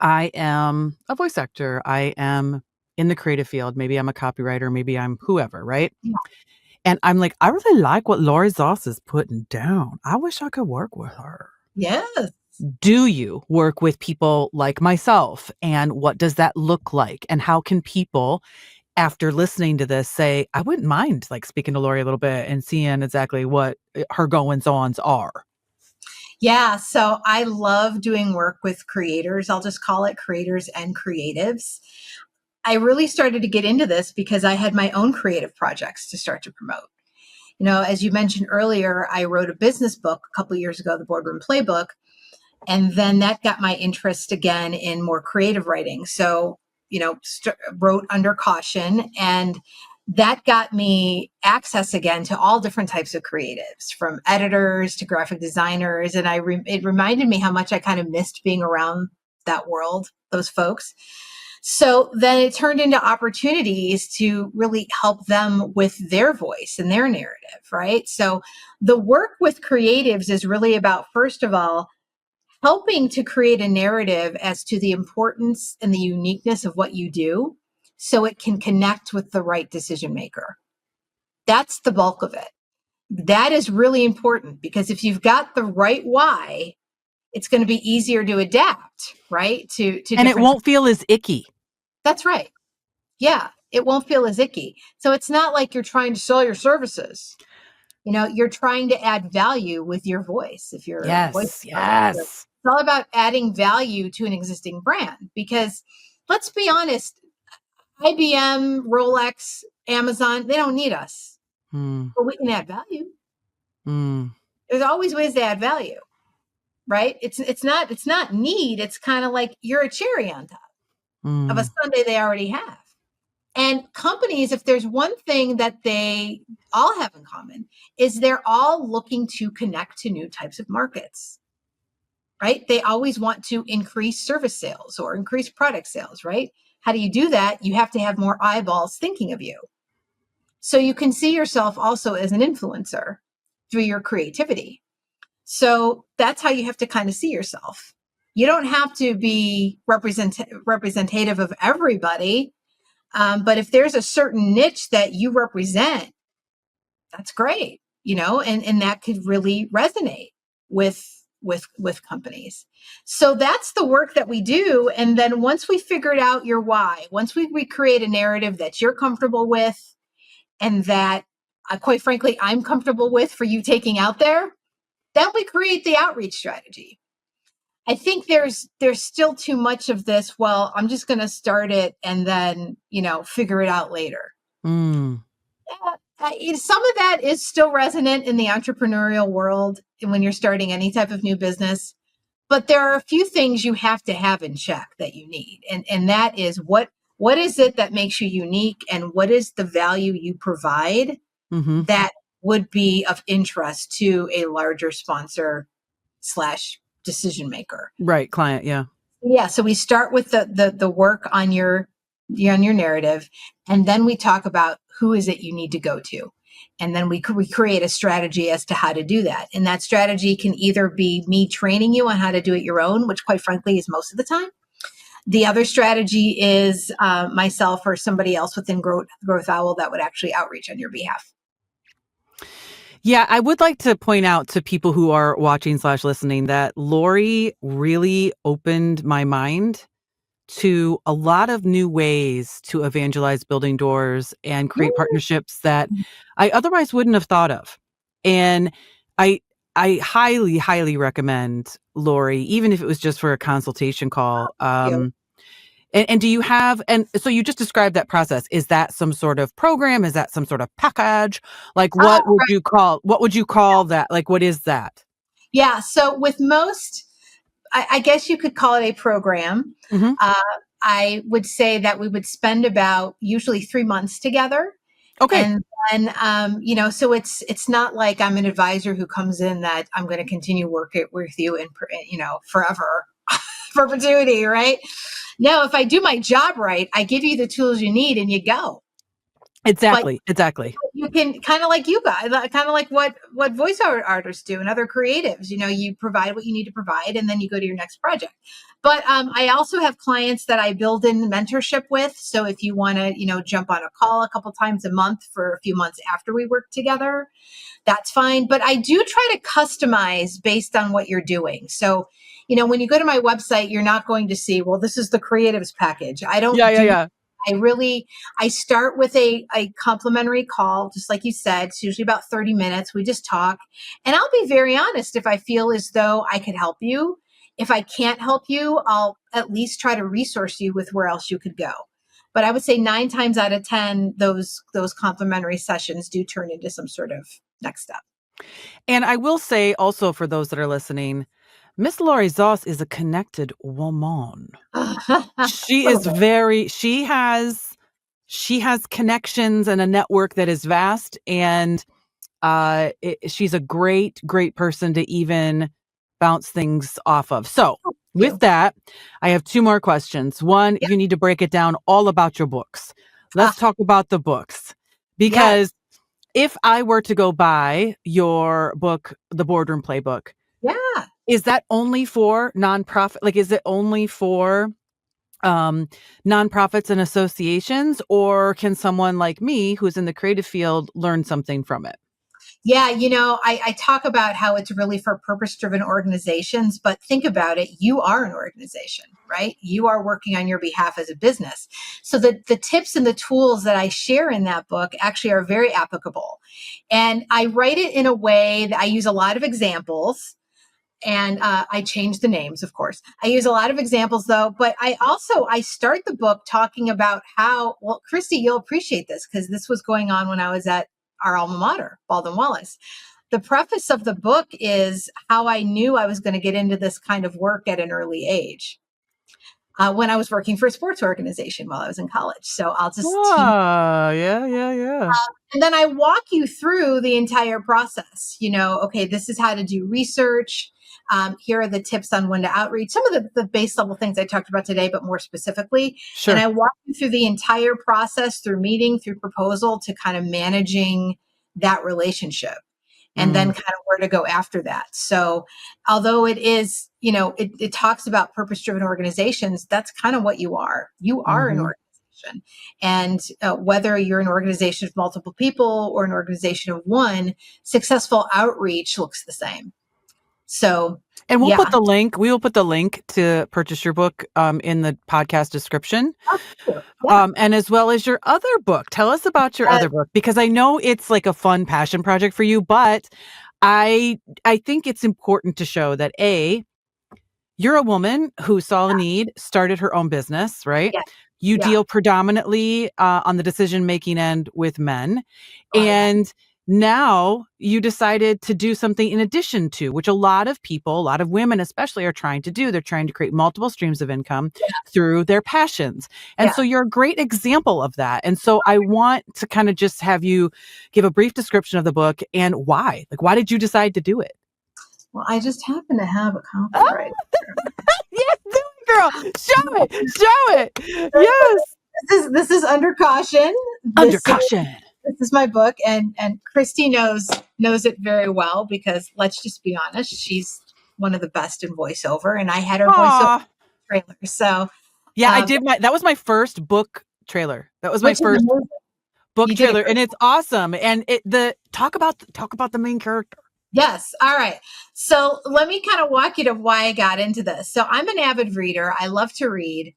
I am a voice actor, I am in the creative field, maybe I'm a copywriter, maybe I'm whoever, right? Yeah. And I'm like, "I really like what Lori Zoss is putting down. I wish I could work with her." Yes. Do you work with people like myself? And what does that look like? And how can people, after listening to this, say, "I wouldn't mind, like, speaking to Lori a little bit and seeing exactly what, her goings-ons are?" Yeah. So I love doing work with creators. I'll just call it creators and creatives. I really started to get into this because I had my own creative projects to start to promote. As you mentioned earlier, I wrote a business book a couple years ago, the Boardroom Playbook. And then that got my interest again in more creative writing. So, wrote under caution, and that got me access again to all different types of creatives, from editors to graphic designers. And it reminded me how much I kind of missed being around that world, those folks. So then it turned into opportunities to really help them with their voice and their narrative, right? So the work with creatives is really about, first of all, helping to create a narrative as to the importance and the uniqueness of what you do so it can connect with the right decision maker. That's the bulk of it. That is really important because if you've got the right why, it's going to be easier to adapt, right? To And it different. won't feel as icky. That's right. Yeah, it won't feel as icky. So it's not like you're trying to sell your services. You're trying to add value with your voice if you're a voice Yes, artist. yes. It's all about adding value to an existing brand because let's be honest, IBM, Rolex, Amazon, they don't need us, Mm, but we can add value. mm, There's always ways to add value, right? It's not need. It's kind of like you're a cherry on top of a mm. sundae they already have. And companies, if there's one thing that they all have in common, is they're all looking to connect to new types of markets, right? They always want to increase service sales or increase product sales, right? How do you do that? You have to have more eyeballs thinking of you. So you can see yourself also as an influencer through your creativity. So that's how you have to kind of see yourself. You don't have to be representative of everybody. But if there's a certain niche that you represent, that's great, and that could really resonate with companies. So that's the work that we do. And then once we figured out your why, once we recreate a narrative that you're comfortable with and that quite frankly, I'm comfortable with for you taking out there, then we create the outreach strategy. I think there's still too much of this. Well, I'm just going to start it and then, figure it out later. Mm. Some of that is still resonant in the entrepreneurial world when you're starting any type of new business. But there are a few things you have to have in check that you need. And that is what is it that makes you unique, and what is the value you provide that would be of interest to a larger sponsor / decision maker. Right. Client. Yeah. Yeah. So we start with the work on your narrative, and then we talk about who is it you need to go to. And then we create a strategy as to how to do that. And that strategy can either be me training you on how to do it your own, which quite frankly is most of the time. The other strategy is myself or somebody else within Growth Owl that would actually outreach on your behalf. Yeah, I would like to point out to people who are watching / listening that Lori really opened my mind to a lot of new ways to evangelize Building Doors and create partnerships that I otherwise wouldn't have thought of. And I highly, highly recommend Lori, even if it was just for a consultation call. And do you have, and so you just described that process. Is that some sort of program? Is that some sort of package? Like what would you call that? Like, what is that? Yeah. So with most, I guess you could call it a program. I would say that we would spend about usually 3 months together. Okay. And then, so it's not like I'm an advisor who comes in that I'm going to continue working with you in, forever, perpetuity, right? No, if I do my job right, I give you the tools you need and you go. Exactly. You can kind of like you guys, kind of like what voiceover artists do and other creatives. You provide what you need to provide, and then you go to your next project. But I also have clients that I build in mentorship with. So if you want to, jump on a call a couple times a month for a few months after we work together, that's fine. But I do try to customize based on what you're doing. So, when you go to my website, you're not going to see, well, this is the creatives package. I don't Yeah. I start with a complimentary call, just like you said. It's usually about 30 minutes. We just talk. And I'll be very honest if I feel as though I could help you. If I can't help you, I'll at least try to resource you with where else you could go. But I would say 9 times out of 10, those complimentary sessions do turn into some sort of next step. And I will say also for those that are listening, Miss Lori Zoss is a connected woman. She has connections and a network that is vast, and she's a great person to even bounce things off of. So with that, I have 2 more questions. One, you need to break it down all about your books. Let's talk about the books, because if I were to go buy your book, The Boardroom Playbook, is that only for nonprofit? Like, is it only for nonprofits and associations, or can someone like me who's in the creative field learn something from it? Yeah, I talk about how it's really for purpose-driven organizations, but think about it. You are an organization, right? You are working on your behalf as a business. So the tips and the tools that I share in that book actually are very applicable. And I write it in a way that I use a lot of examples. And I change the names, of course. I use a lot of examples, though. But I start the book talking about how, well, Christy, you'll appreciate this because this was going on when I was at our alma mater, Baldwin Wallace. The preface of the book is how I knew I was going to get into this kind of work at an early age. When I was working for a sports organization while I was in college. So I'll just yeah. And then I walk you through the entire process. Okay, this is how to do research. Here are the tips on when to outreach. Some of the base level things I talked about today, but more specifically. Sure. And I walk you through the entire process, through meeting, through proposal, to kind of managing that relationship. And then kind of where to go after that. So although it is, it talks about purpose-driven organizations, that's kind of what you are. You are an organization. And whether you're an organization of multiple people or an organization of one, successful outreach looks the same. So, and we will put the link to purchase your book in the podcast description. And as well as your other book. Tell us about your other book, because I know it's like a fun passion project for you, but I think it's important to show that you're a woman who saw a need, started her own business, right? Yeah. You Yeah. deal predominantly on the decision-making end with men. Oh, yeah. And now you decided to do something in addition to, which a lot of people, a lot of women especially, are trying to do. They're trying to create multiple streams of income through their passions. And Yeah. so you're a great example of that. And so I want to kind of just have you give a brief description of the book and why. Like, why did you decide to do it? Well, I just happen to have a copy Oh, right here. yes, do it, girl. Show it. Show it. Yes. This is Under Caution. Under This caution. this is my book, and Christy knows it very well because let's just be honest, she's one of the best in voiceover, and I had her voiceover Aw. trailer. So, Yeah, I did that was my first book trailer. That was my which is first amazing. book You did a trailer, great and it's awesome. And talk about the main character. Yes. All right. So let me kind of walk you to why I got into this. So I'm an avid reader. I love to read,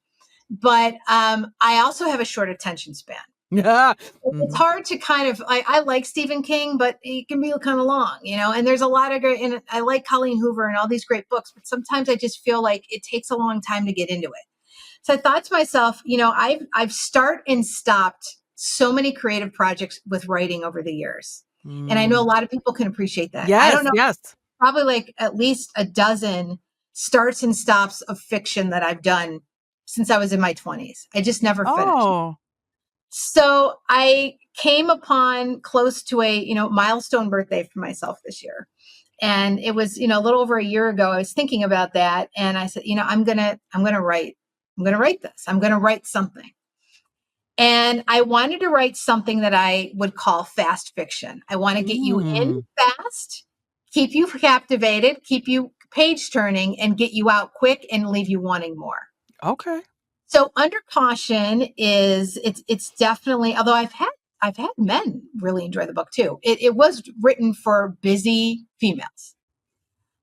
but I also have a short attention span. Yeah. It's hard to kind of, I like Stephen King, but it can be kind of long, and there's a lot of great, and I like Colleen Hoover and all these great books, but sometimes I just feel like it takes a long time to get into it. So I thought to myself, I've start and stopped so many creative projects with writing over the years. And I know a lot of people can appreciate that. I Yes, don't know, yes. probably like at least a dozen starts and stops of fiction that I've done since I was in my 20s. I just never finished. Oh. So I came upon close to a, milestone birthday for myself this year. And it was, a little over a year ago, I was thinking about that. And I said, I'm going to write this. I'm going to write something. And I wanted to write something that I would call fast fiction. I want to get you in fast, keep you captivated, keep you page turning, and get you out quick and leave you wanting more. Okay. So Under Caution it's definitely, although I've had men really enjoy the book too. It was written for busy females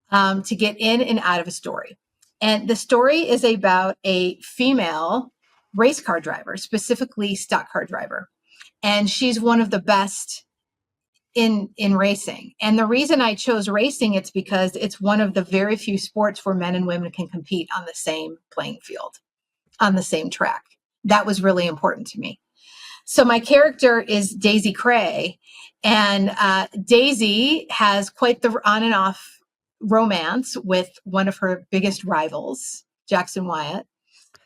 to get in and out of a story. And the story is about a female race car driver, specifically stock car driver. And she's one of the best in racing. And the reason I chose racing, it's because it's one of the very few sports where men and women can compete on the same playing field, on the same track. That was really important to me. So my character is Daisy Cray, and Daisy has quite the on and off romance with one of her biggest rivals, Jackson Wyatt.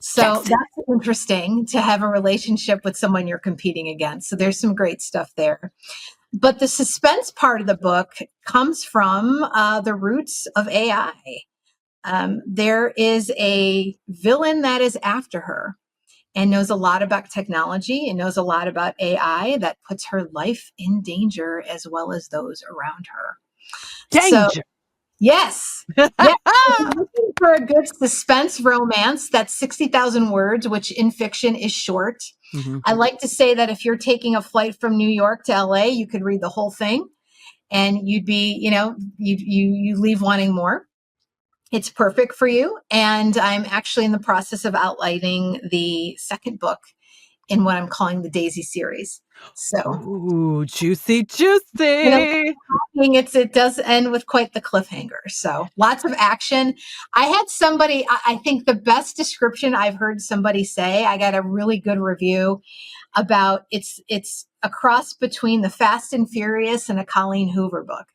So that's interesting to have a relationship with someone you're competing against. So there's some great stuff there. But the suspense part of the book comes from the roots of AI. There is a villain that is after her and knows a lot about technology and knows a lot about AI that puts her life in danger as well as those around her. Danger. So, yes. Yeah. I'm looking for a good suspense romance that's 60,000 words, which in fiction is short. Mm-hmm. I like to say that if you're taking a flight from New York to LA, you could read the whole thing and you'd be, you leave wanting more. It's perfect for you. And I'm actually in the process of outlining the second book in what I'm calling the Daisy series. So, ooh, juicy, juicy. It does end with quite the cliffhanger. So lots of action. I had somebody, I think the best description I've heard somebody say, I got a really good review about it's a cross between the Fast and Furious and a Colleen Hoover book.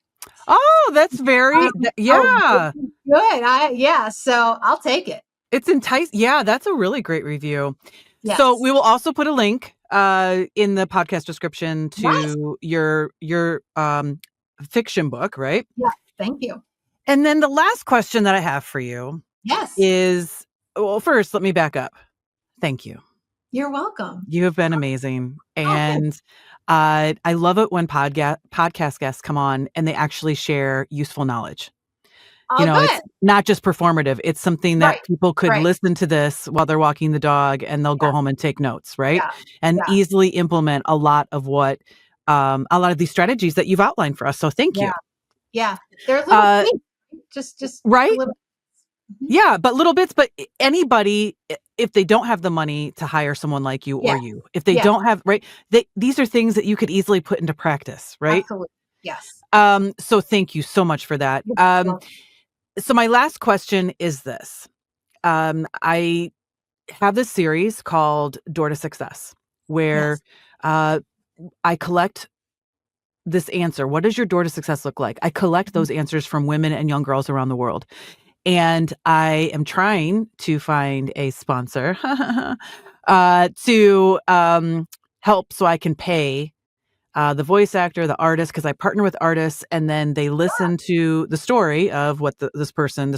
Oh, that's very, yeah. Good. So I'll take it. It's enticing. Yeah, that's a really great review. Yes. So we will also put a link in the podcast description to your fiction book, right? Yeah, thank you. And then the last question that I have for you is, well, first, let me back up. Thank you. You're welcome. You have been amazing. And I love it when podcast guests come on and they actually share useful knowledge. It's not just performative. It's something that people could listen to this while they're walking the dog and they'll go home and take notes, right? Yeah. And easily implement a lot of a lot of these strategies that you've outlined for us. So thank you. Yeah. They're little things. Just right. Little. Yeah, but little bits. But anybody, if they don't have the money to hire someone like you or you, if they don't have, these are things that you could easily put into practice, right? Absolutely. Yes. So thank you so much for that. So my last question is this. I have this series called Door to Success, where Yes. uh, I collect this answer. What does your door to success look like? I collect those answers from women and young girls around the world. And I am trying to find a sponsor to help so I can pay the voice actor, the artist, because I partner with artists, and then they listen to the story of what this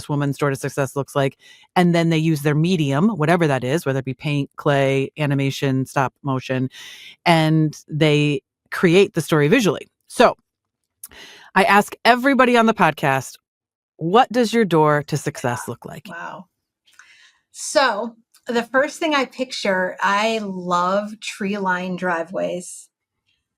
woman's door to success looks like, and then they use their medium, whatever that is, whether it be paint, clay, animation, stop motion, and they create the story visually. So I ask everybody on the podcast, what does your door to success look like? Wow. So the first thing I picture, I love tree lined driveways.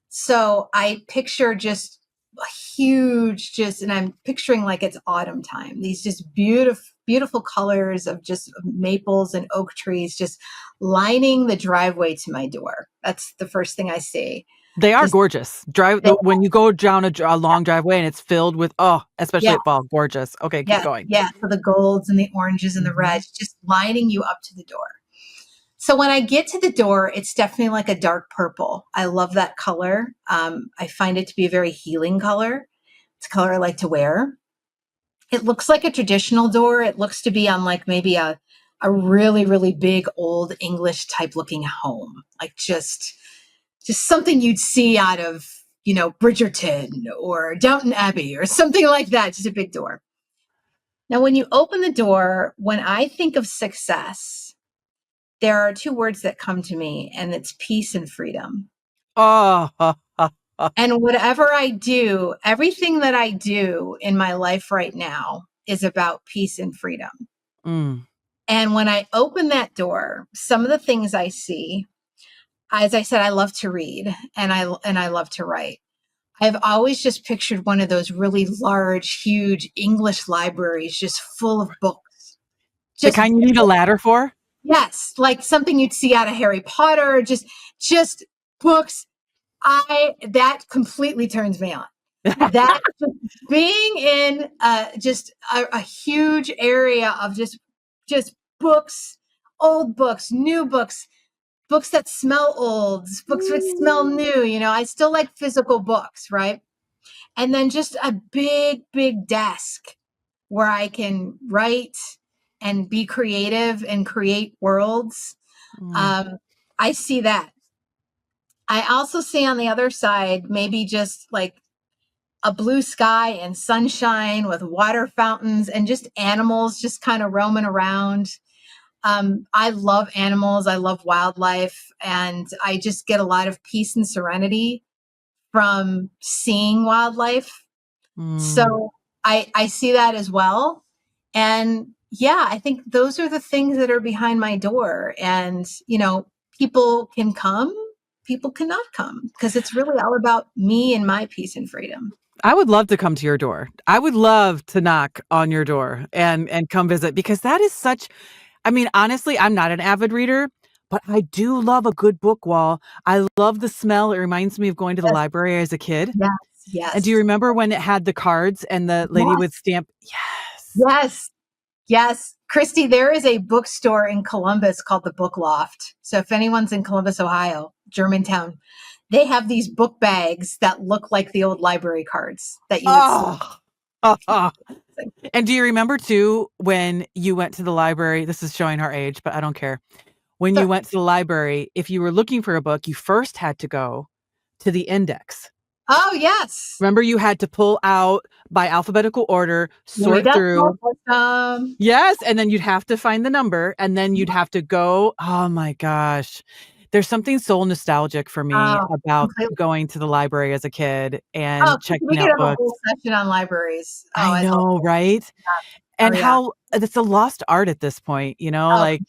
So I picture just a huge, and I'm picturing like it's autumn time. These just beautiful, beautiful colors of just maples and oak trees just lining the driveway to my door. That's the first thing I see. They are Just gorgeous. they, When you go down a long driveway and it's filled with, especially yeah, at fall, gorgeous. Okay, keep yeah, going. yeah. So the golds and the oranges and the Mhm. reds just lining you up to the door. So when I get to the door, it's definitely like a dark purple. I love that color. I find it to be a very healing color. It's a color I like to wear. It looks like a traditional door. It looks to be on like maybe a really, really big old English type looking home. Like just something you'd see out of, Bridgerton or Downton Abbey or something like that. Just a big door. Now, when you open the door, when I think of success, there are two words that come to me, and it's peace and freedom. Oh, And whatever I do, everything that I do in my life right now is about peace and freedom. mm, And when I open that door, some of the things I see, as I said, I love to read and I love to write. I've always just pictured one of those really large, huge English libraries just full of books. the Just kind you need a ladder for? yes, like something you'd see out of Harry Potter, just books. I that completely turns me on. That just being in just a huge area of just books, old books, new books, books that smell old, books that smell new. I still like physical books, right? And then just a big, big desk where I can write and be creative and create worlds. Mm, Um, I see that. I also see on the other side, maybe just like a blue sky and sunshine with water fountains and just animals just kind of roaming around. I love animals. I love wildlife. And I just get a lot of peace and serenity from seeing wildlife. mm. So I see that as well. And yeah, I think those are the things that are behind my door. And, people can come, people cannot come because it's really all about me and my peace and freedom. I would love to come to your door. I would love to knock on your door and come visit because that is such I mean, honestly, I'm not an avid reader, but I do love a good book wall. I love the smell. It reminds me of going to the Yes, library as a kid. yes, And do you yes, remember when it had the cards and the lady yes, would stamp? Yes. yes, yes. Christy, there is a bookstore in Columbus called the Book Loft. So if anyone's in Columbus, Ohio, Germantown, they have these book bags that look like the old library cards that you would see. Oh. And do you remember too when you went to the library? This is showing our age, but I don't care. When you So, went to the library, if you were looking for a book, you first had to go to the index. oh, yes. Remember, you had to pull out by alphabetical order, We sort got through. some. Yes, and then you'd have to find the number, and then you'd have to go oh my gosh. There's something so nostalgic for me Oh, about completely. going to the library as a kid Oh, and we checking could out have a books. whole session on libraries. Oh, I as a know, whole. right? Oh, And yeah. how it's a lost art at this point, Oh, like,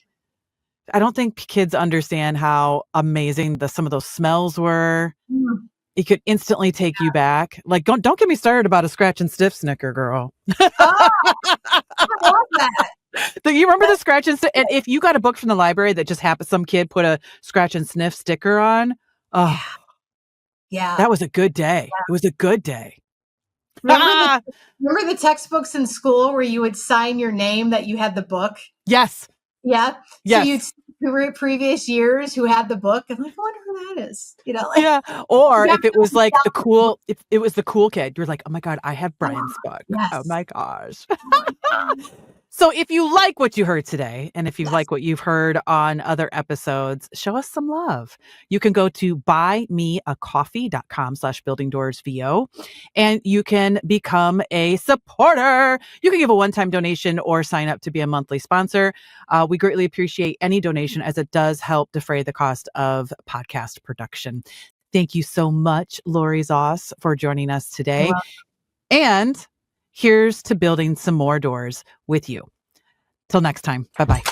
I don't think kids understand how amazing some of those smells were. mm. It could instantly take you back. Like, don't get me started about a scratch and sniff Snicker, girl. Oh, I love that. Do you remember the scratch and sniff? And if you got a book from the library that just happened, some kid put a scratch and sniff sticker on, Yeah, oh, yeah. that was a good day. It was a good day. Remember the textbooks in school where you would sign your name that you had the book? Yes. Yeah. So Yes. you'd see previous years who had the book. I'm like, I wonder who that is. Yeah. Or Yeah, if it was like the book. cool, if it was the cool kid, you're like, oh my God, I have Oh, Brian's book. Oh yes. my gosh. Oh my God. So if you like what you heard today, and if you Yes. like what you've heard on other episodes, show us some love. You can go to buymeacoffee.com/buildingdoorsvo, and you can become a supporter. You can give a one-time donation or sign up to be a monthly sponsor. We greatly appreciate any donation as it does help defray the cost of podcast production. Thank you so much, Lori Zoss, for joining us today. Well, And here's to building some more doors with you. Till next time. Bye-bye.